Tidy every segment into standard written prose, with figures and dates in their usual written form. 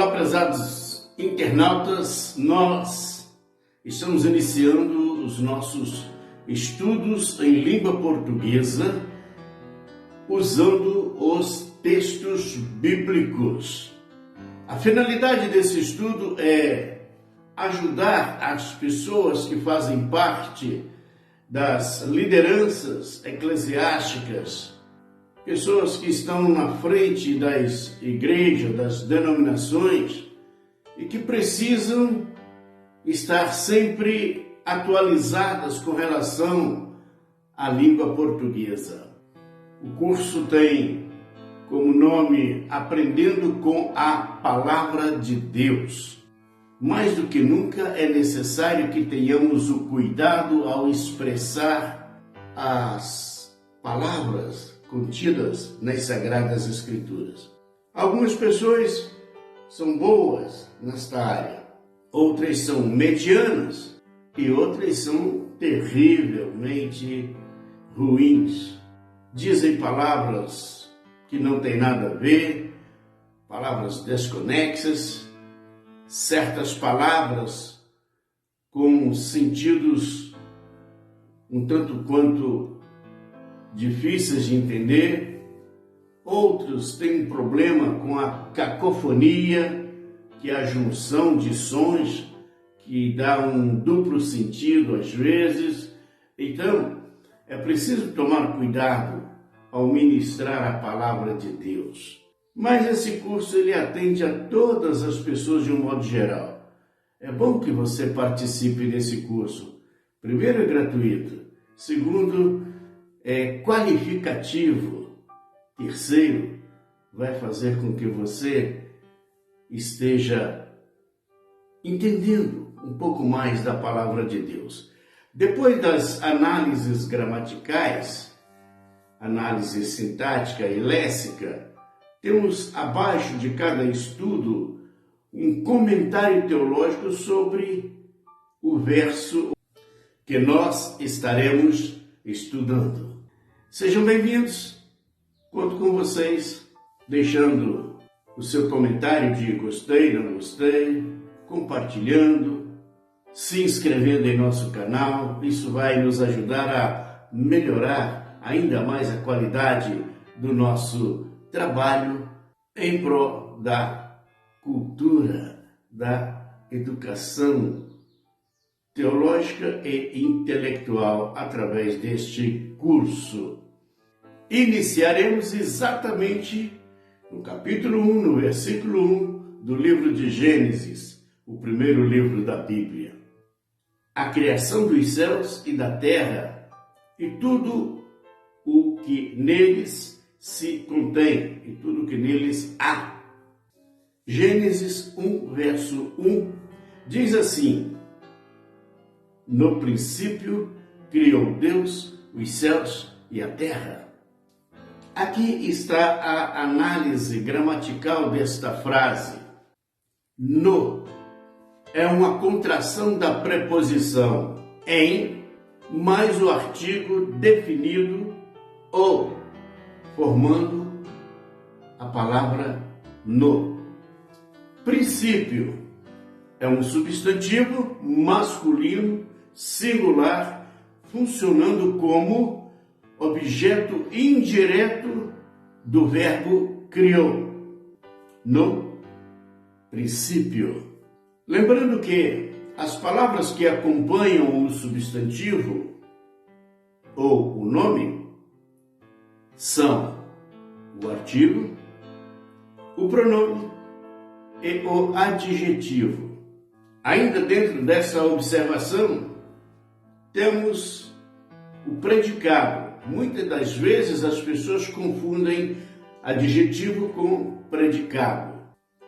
Olá, prezados internautas, nós estamos iniciando os nossos estudos em língua portuguesa usando os textos bíblicos. A finalidade desse estudo é ajudar as pessoas que fazem parte das lideranças eclesiásticas, pessoas que estão na frente das igrejas, das denominações e que precisam estar sempre atualizadas com relação à língua portuguesa. O curso tem como nome Aprendendo com a Palavra de Deus. Mais do que nunca é necessário que tenhamos o cuidado ao expressar as palavras contidas nas Sagradas Escrituras. Algumas pessoas são boas nesta área, outras são medianas e outras são terrivelmente ruins. Dizem palavras que não têm nada a ver, palavras desconexas, certas palavras com sentidos um tanto quanto difíceis de entender. Outros têm um problema com a cacofonia, que é a junção de sons que dá um duplo sentido às vezes. Então, é preciso tomar cuidado ao ministrar a palavra de Deus. Mas esse curso ele atende a todas as pessoas de um modo geral. É bom que você participe desse curso. Primeiro, é gratuito. Segundo, é qualificativo. Terceiro, vai fazer com que você esteja entendendo um pouco mais da palavra de Deus. Depois das análises gramaticais, análise sintática e léxica, temos abaixo de cada estudo um comentário teológico sobre o verso que nós estaremos estudando. Sejam bem-vindos, conto com vocês, deixando o seu comentário de gostei, não gostei, compartilhando, se inscrevendo em nosso canal. Isso vai nos ajudar a melhorar ainda mais a qualidade do nosso trabalho em prol da cultura, da educação teológica e intelectual através deste curso. Iniciaremos exatamente no capítulo 1, no versículo 1 do livro de Gênesis, o primeiro livro da Bíblia. A criação dos céus e da terra e tudo o que neles se contém e tudo o que neles há. Gênesis 1, verso 1 diz assim: No princípio criou Deus os céus e a terra. Aqui está a análise gramatical desta frase. No é uma contração da preposição em mais o artigo definido o, formando a palavra no. Princípio é um substantivo masculino singular funcionando como objeto indireto do verbo criou. No princípio. Lembrando que as palavras que acompanham o substantivo ou o nome são o artigo, o pronome e o adjetivo. Ainda dentro dessa observação, temos o predicado. Muitas das vezes as pessoas confundem adjetivo com predicado.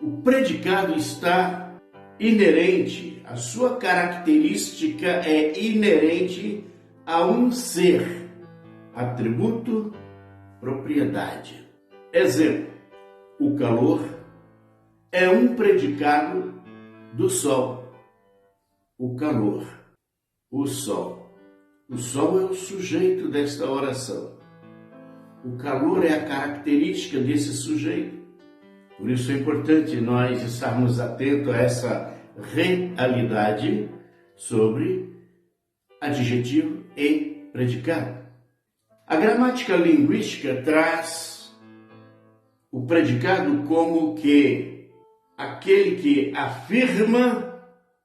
O predicado está inerente, a sua característica é inerente a um ser, atributo, propriedade. Exemplo, o calor é um predicado do sol. O calor, o sol. O sol é o sujeito desta oração. O calor é a característica desse sujeito. Por isso é importante nós estarmos atentos a essa realidade sobre adjetivo e predicado. A gramática linguística traz o predicado como que aquele que afirma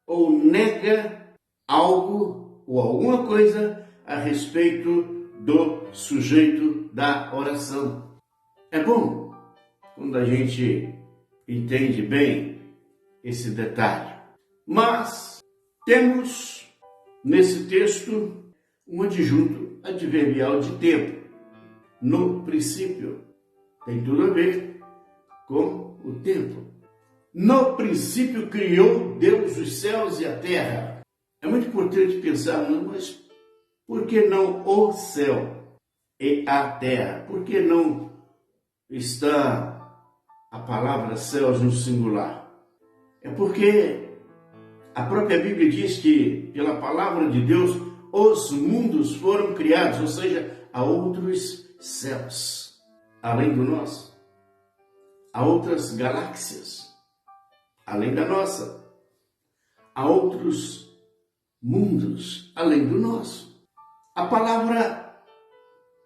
ou nega algo ou alguma coisa a respeito do sujeito da oração. É bom quando a gente entende bem esse detalhe. Mas temos nesse texto um adjunto adverbial de tempo. No princípio, tem tudo a ver com o tempo. No princípio criou Deus os céus e a terra. É muito importante pensar, mas por que não o céu e a terra? Por que não está a palavra céus no singular? É porque a própria Bíblia diz que, pela palavra de Deus, os mundos foram criados, ou seja, há outros céus, além do nosso. Há outras galáxias, além da nossa. Há outros mundos, além do nosso. A palavra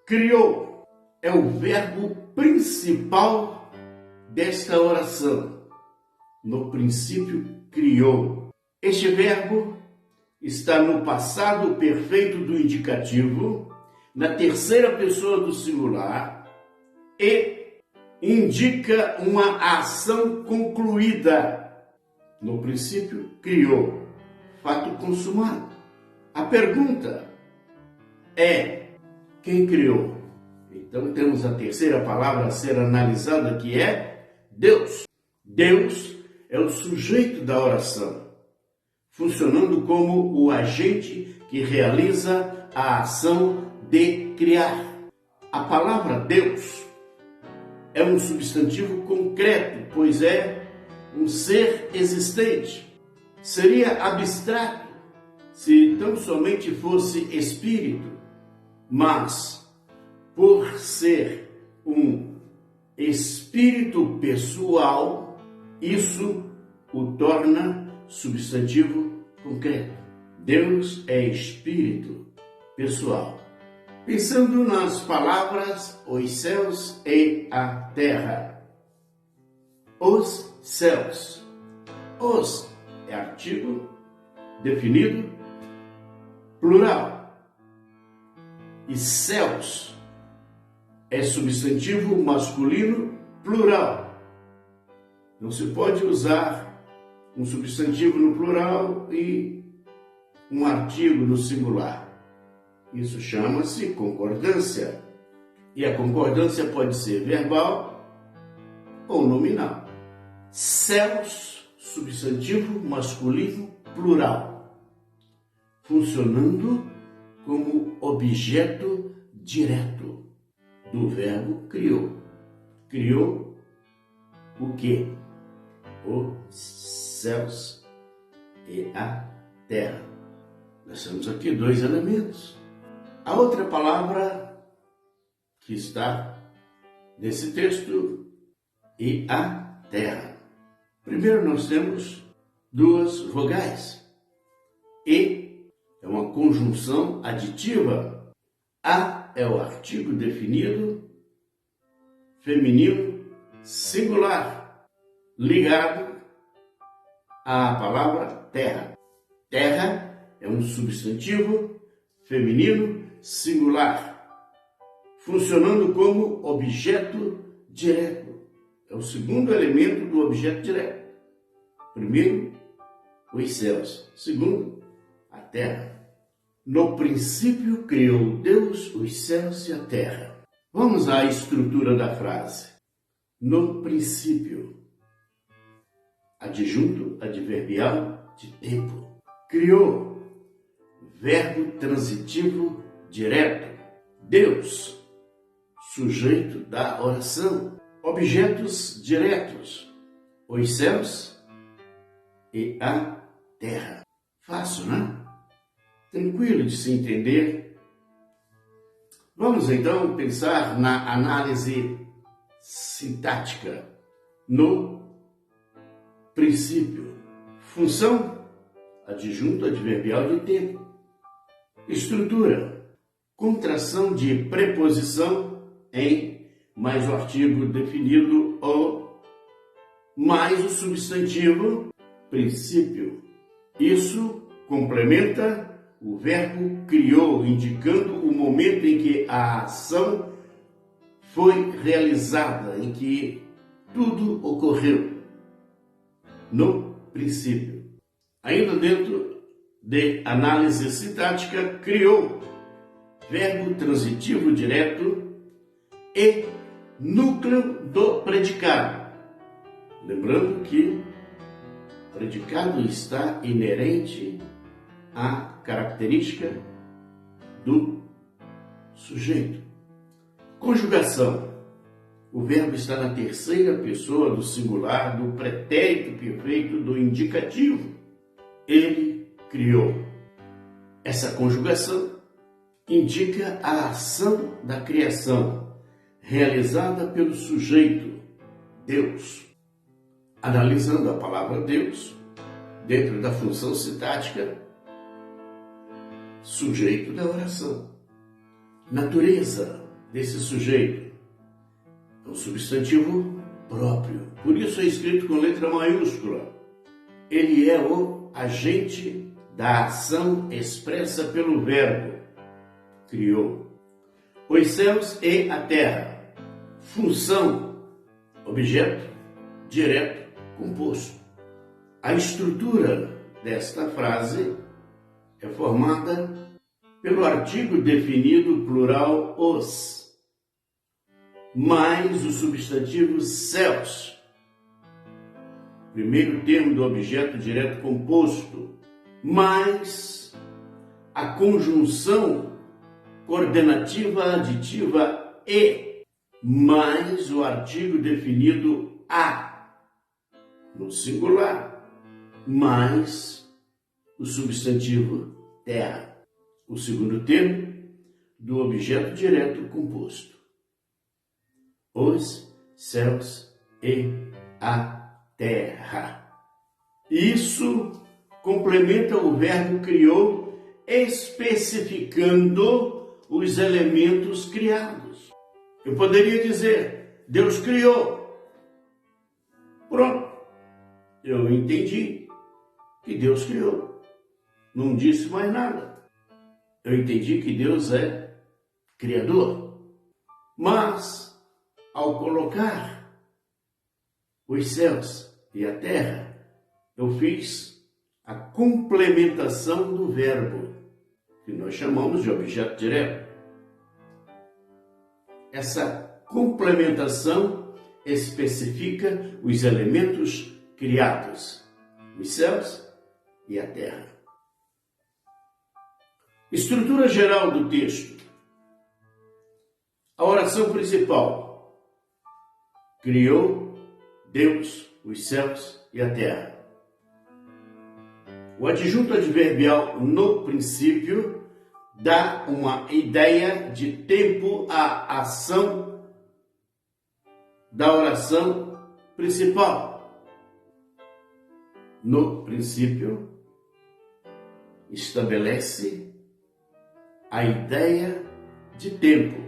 criou é o verbo principal desta oração. No princípio, criou. Este verbo está no passado perfeito do indicativo, na terceira pessoa do singular e indica uma ação concluída. No princípio, criou. Fato consumado. A pergunta é: quem criou? Então temos a terceira palavra a ser analisada, que é Deus. Deus é o sujeito da oração, funcionando como o agente que realiza a ação de criar. A palavra Deus é um substantivo concreto, pois é um ser existente. Seria abstrato se tão somente fosse espírito, mas por ser um espírito pessoal, isso o torna substantivo concreto. Deus é espírito pessoal. Pensando nas palavras os céus e a terra. Os céus. Os é artigo definido, plural. E céus é substantivo masculino plural. Não se pode usar um substantivo no plural e um artigo no singular. Isso chama-se concordância. E a concordância pode ser verbal ou nominal. Céus, substantivo masculino plural, funcionando como objeto direto do verbo criou. Criou o quê? Os céus e a terra. Nós temos aqui dois elementos. A outra palavra que está nesse texto, e a terra. Primeiro nós temos duas vogais. E é uma conjunção aditiva. A é o artigo definido, feminino, singular, ligado à palavra terra. Terra é um substantivo feminino, singular, funcionando como objeto direto. É o segundo elemento do objeto direto. Primeiro, os céus. Segundo, a terra. No princípio criou Deus os céus e a terra. Vamos à estrutura da frase. No princípio. Adjunto adverbial de tempo. Criou. Verbo transitivo direto. Deus. Sujeito da oração. Objetos diretos. Os céus e a terra. Fácil, né? Tranquilo de se entender. Vamos então pensar na análise sintática. no princípio. Função, adjunto adverbial de tempo. Estrutura, contração de preposição em mais o artigo definido ou mais o substantivo princípio. Isso complementa o verbo criou, indicando o momento em que a ação foi realizada, em que tudo ocorreu. No princípio. Ainda dentro de análise sintática, criou, verbo transitivo direto e núcleo do predicado. Lembrando que o predicado está inerente à característica do sujeito. Conjugação. O verbo está na terceira pessoa do singular, do pretérito perfeito, do indicativo. Ele criou. Essa conjugação indica a ação da criação, realizada pelo sujeito, Deus. Analisando a palavra Deus, dentro da função sintática, sujeito da oração. Natureza desse sujeito. É um substantivo próprio. Por isso é escrito com letra maiúscula. Ele é o agente da ação expressa pelo verbo. Criou. Os céus e a terra. Função, objeto, direto, composto. A estrutura desta frase é formada pelo artigo definido plural os, mais o substantivo céus. Primeiro termo do objeto direto composto, mais a conjunção coordenativa aditiva e, mais o artigo definido a, no singular, mais o substantivo terra, o segundo termo do objeto direto composto. Os céus e a terra. Isso complementa o verbo criou, especificando os elementos criados. Eu poderia dizer, Deus criou. Pronto. Eu entendi que Deus criou. Não disse mais nada. Eu entendi que Deus é criador. Mas, ao colocar os céus e a terra, eu fiz a complementação do verbo, que nós chamamos de objeto direto. Essa complementação especifica os elementos criados, os céus e a terra. Estrutura geral do texto. A oração principal. Criou Deus os céus e a terra. O adjunto adverbial no princípio dá uma ideia de tempo à ação da oração principal. No princípio, estabelece a ideia de tempo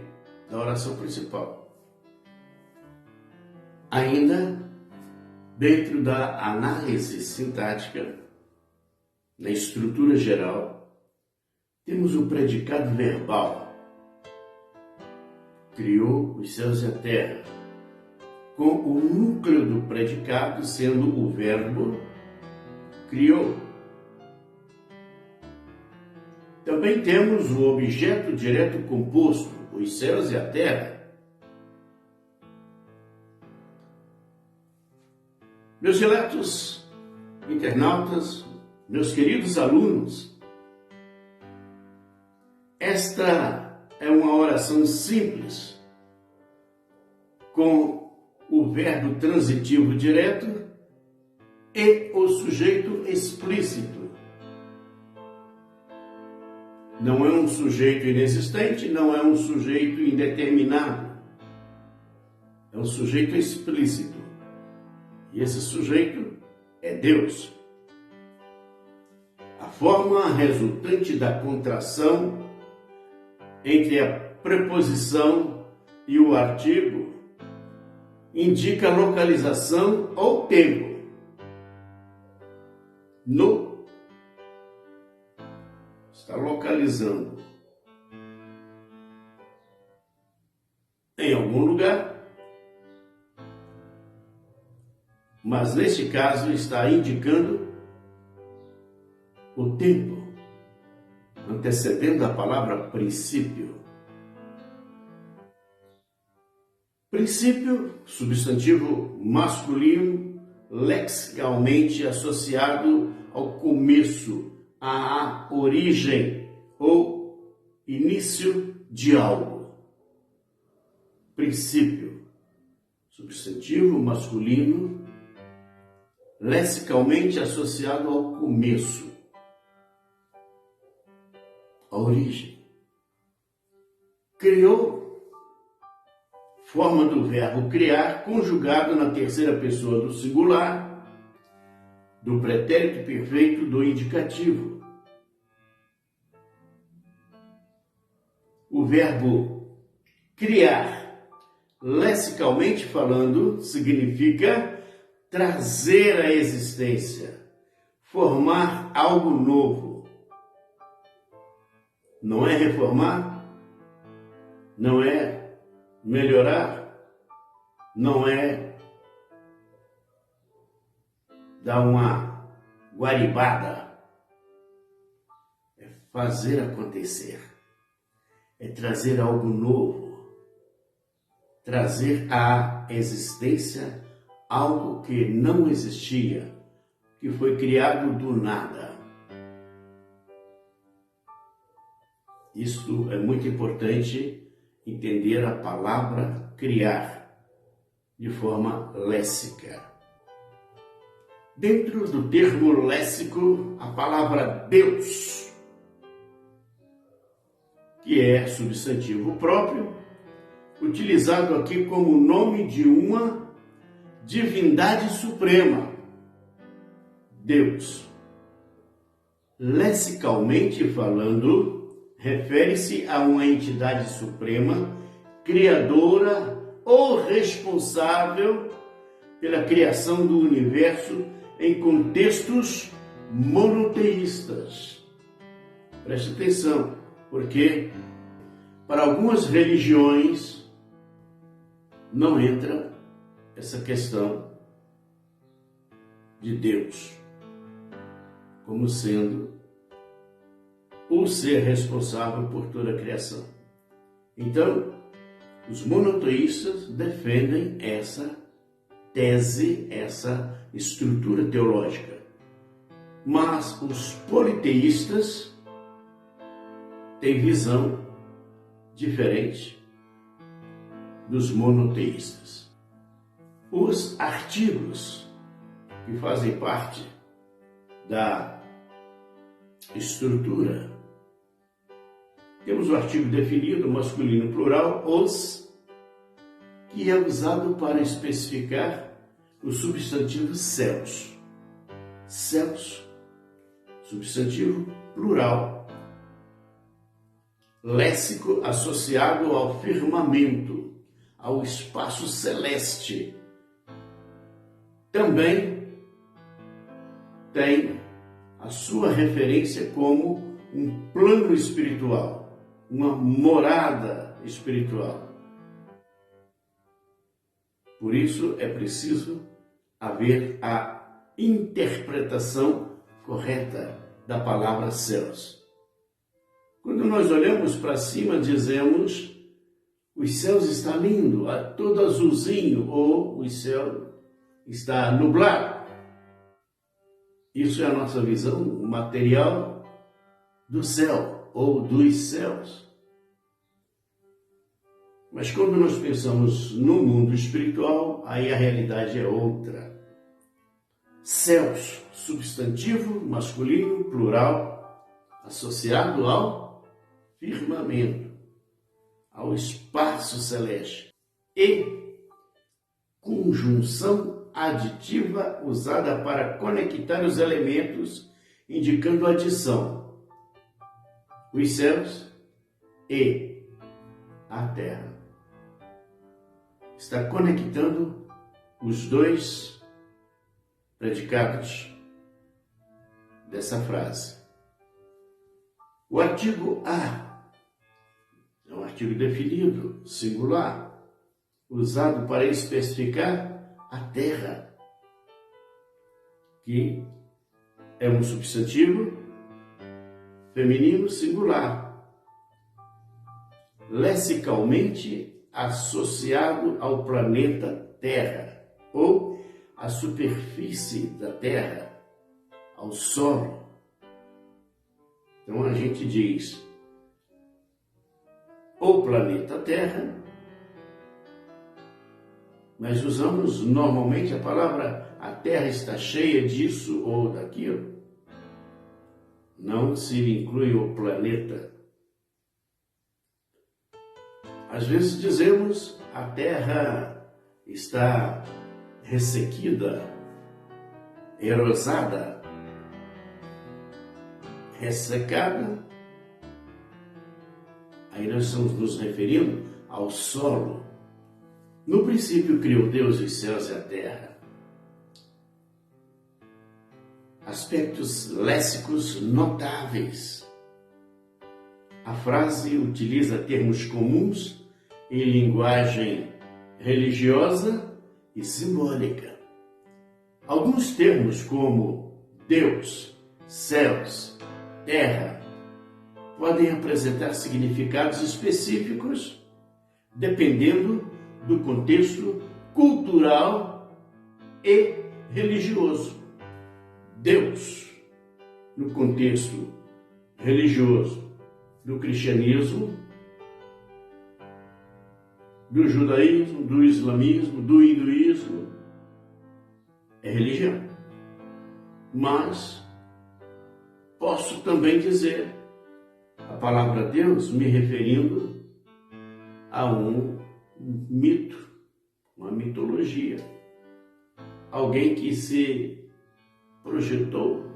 da oração principal. Ainda dentro da análise sintática, na estrutura geral, temos o predicado verbal. Criou os céus e a terra, com o núcleo do predicado sendo o verbo criou. Também temos o objeto direto composto, os céus e a terra. Meus diletos internautas, meus queridos alunos, esta é uma oração simples, com o verbo transitivo direto e o sujeito explícito. Não é um sujeito inexistente, não é um sujeito indeterminado. É um sujeito explícito. E esse sujeito é Deus. A forma resultante da contração entre a preposição e o artigo indica localização ou tempo. No está localizando em algum lugar, mas neste caso está indicando o tempo, antecedendo a palavra princípio. Princípio, substantivo masculino, lexicalmente associado ao começo, à origem ou início de algo. Princípio, substantivo masculino, lexicalmente associado ao começo, à origem. Criou, forma do verbo criar, conjugado na terceira pessoa do singular, do pretérito perfeito do indicativo. O verbo criar, lexicalmente falando, significa trazer à existência, formar algo novo. Não é reformar, não é melhorar, não é dar uma guaribada, é fazer acontecer, é trazer algo novo, trazer à existência algo que não existia, que foi criado do nada. Isto é muito importante entender a palavra criar de forma léxica. Dentro do termo léxico, a palavra Deus, que é substantivo próprio, utilizado aqui como nome de uma divindade suprema, Deus. Lexicalmente falando, refere-se a uma entidade suprema, criadora ou responsável pela criação do universo em contextos monoteístas. Preste atenção, porque para algumas religiões não entra essa questão de Deus como sendo o ser responsável por toda a criação. Então, os monoteístas defendem essa tese, essa estrutura teológica. Mas os politeístas têm visão diferente dos monoteístas. Os artigos que fazem parte da estrutura, temos o artigo definido, masculino plural, os, que é usado para especificar o substantivo céus. Céus, substantivo plural, léxico associado ao firmamento, ao espaço celeste. Também tem a sua referência como um plano espiritual, uma morada espiritual. Por isso é preciso haver a interpretação correta da palavra céus. Quando nós olhamos para cima, dizemos: os céus está lindo, todo azulzinho, ou o céu está nublado. Isso é a nossa visão material do céu ou dos céus. Mas quando nós pensamos no mundo espiritual, aí a realidade é outra. Céus, substantivo masculino plural, associado ao firmamento, ao espaço celeste, e conjunção aditiva usada para conectar os elementos, indicando adição, os céus e a terra. Está conectando os dois predicados dessa frase. O artigo a é um artigo definido, singular, usado para especificar a terra, que é um substantivo feminino singular, lexicalmente associado ao planeta Terra, ou à superfície da Terra, ao solo. Então a gente diz o planeta Terra, mas usamos normalmente a palavra a Terra está cheia disso ou daquilo. Não se inclui o planeta. Às vezes dizemos a Terra está ressequida, erosada, ressecada. Aí nós estamos nos referindo ao solo. No princípio criou Deus os céus e a terra. Aspectos léxicos notáveis. A frase utiliza termos comuns em linguagem religiosa e simbólica. Alguns termos como Deus, céus, terra, podem apresentar significados específicos dependendo do contexto cultural e religioso. Deus, no contexto religioso do cristianismo, do judaísmo, do islamismo, do hinduísmo, é religião. Mas posso também dizer a palavra Deus me referindo a um mito, uma mitologia. Alguém que se projetou.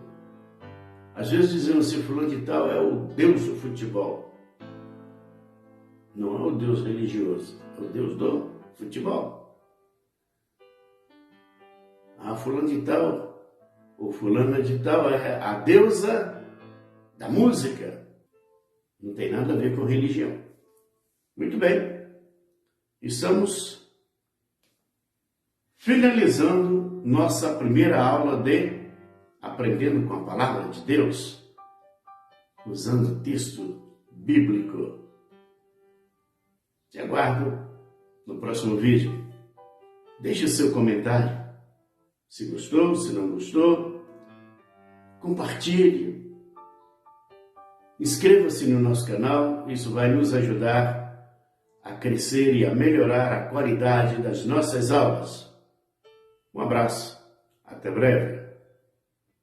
Às vezes dizemos assim, fulano de tal é o Deus do futebol. Não é o Deus religioso, é o Deus do futebol. Ah, fulano de tal, ou fulana de tal é a deusa da música. Não tem nada a ver com religião. Muito bem. Estamos finalizando nossa primeira aula de Aprendendo com a Palavra de Deus, usando texto bíblico. Te aguardo no próximo vídeo. Deixe o seu comentário. Se gostou, se não gostou, compartilhe. Inscreva-se no nosso canal, isso vai nos ajudar a crescer e a melhorar a qualidade das nossas aulas. Um abraço, até breve.